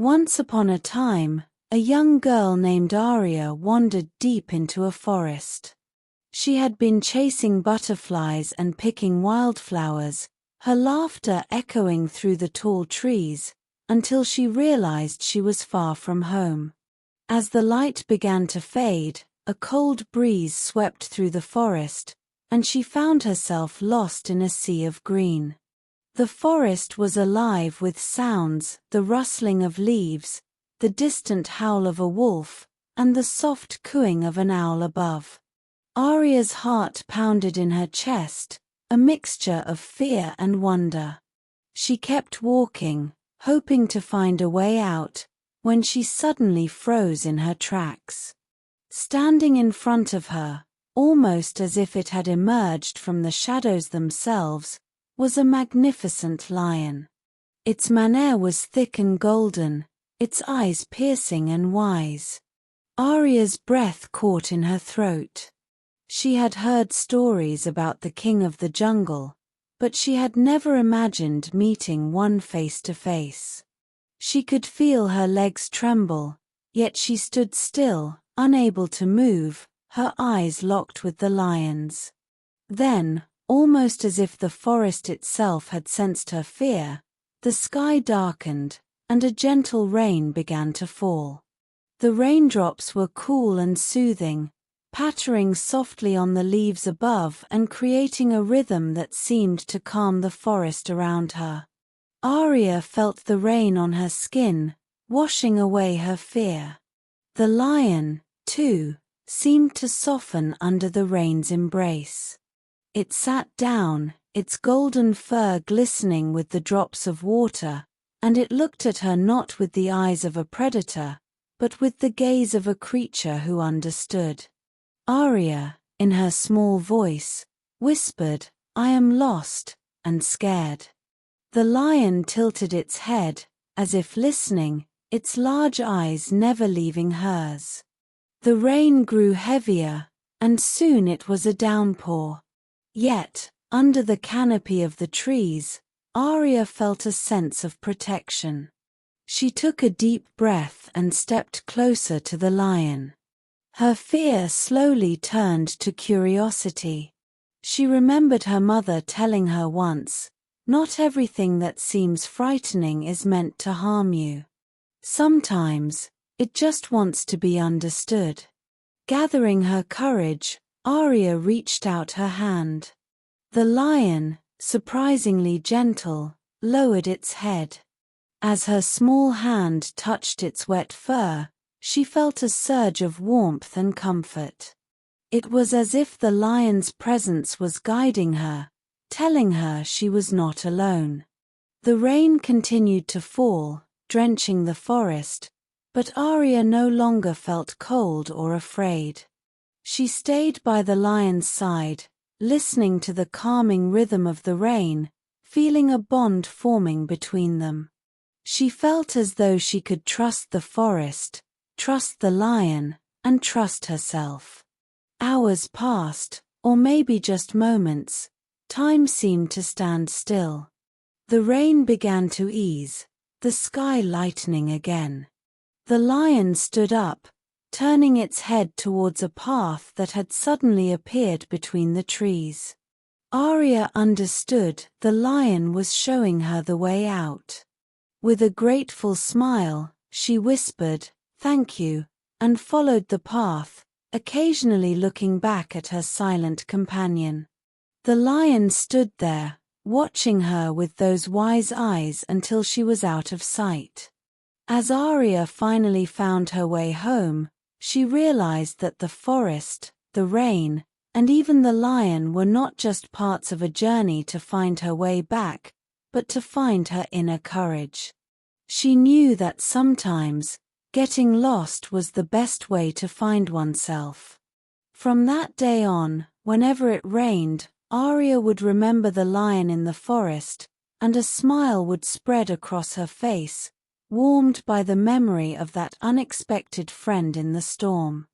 Once upon a time, a young girl named Aria wandered deep into a forest. She had been chasing butterflies and picking wildflowers, her laughter echoing through the tall trees, until she realized she was far from home. As the light began to fade, a cold breeze swept through the forest, and she found herself lost in a sea of green. The forest was alive with sounds, the rustling of leaves, the distant howl of a wolf, and the soft cooing of an owl above. Aria's heart pounded in her chest, a mixture of fear and wonder. She kept walking, hoping to find a way out, when she suddenly froze in her tracks. Standing in front of her, almost as if it had emerged from the shadows themselves, was a magnificent lion. Its mane was thick and golden, its eyes piercing and wise. Aria's breath caught in her throat. She had heard stories about the king of the jungle, but she had never imagined meeting one face to face. She could feel her legs tremble, yet she stood still, unable to move, her eyes locked with the lion's. Then, almost as if the forest itself had sensed her fear, the sky darkened, and a gentle rain began to fall. The raindrops were cool and soothing, pattering softly on the leaves above and creating a rhythm that seemed to calm the forest around her. Aria felt the rain on her skin, washing away her fear. The lion, too, seemed to soften under the rain's embrace. It sat down, its golden fur glistening with the drops of water, and it looked at her not with the eyes of a predator, but with the gaze of a creature who understood. Aria, in her small voice, whispered, "I am lost and scared." The lion tilted its head, as if listening, its large eyes never leaving hers. The rain grew heavier, and soon it was a downpour. Yet, under the canopy of the trees, Aria felt a sense of protection. She took a deep breath and stepped closer to the lion. Her fear slowly turned to curiosity. She remembered her mother telling her once, "Not everything that seems frightening is meant to harm you. Sometimes, it just wants to be understood." Gathering her courage, Aria reached out her hand. The lion, surprisingly gentle, lowered its head. As her small hand touched its wet fur, she felt a surge of warmth and comfort. It was as if the lion's presence was guiding her, telling her she was not alone. The rain continued to fall, drenching the forest, but Aria no longer felt cold or afraid. She stayed by the lion's side, listening to the calming rhythm of the rain, feeling a bond forming between them. She felt as though she could trust the forest, trust the lion, and trust herself. Hours passed, or maybe just moments. Time seemed to stand still. The rain began to ease, the sky lightening again. The lion stood up, turning its head towards a path that had suddenly appeared between the trees. Aria understood the lion was showing her the way out. With a grateful smile, she whispered, "Thank you," and followed the path, occasionally looking back at her silent companion. The lion stood there, watching her with those wise eyes until she was out of sight. As Aria finally found her way home, she realized that the forest, the rain, and even the lion were not just parts of a journey to find her way back, but to find her inner courage. She knew that sometimes, getting lost was the best way to find oneself. From that day on, whenever it rained, Aria would remember the lion in the forest, and a smile would spread across her face, warmed by the memory of that unexpected friend in the storm.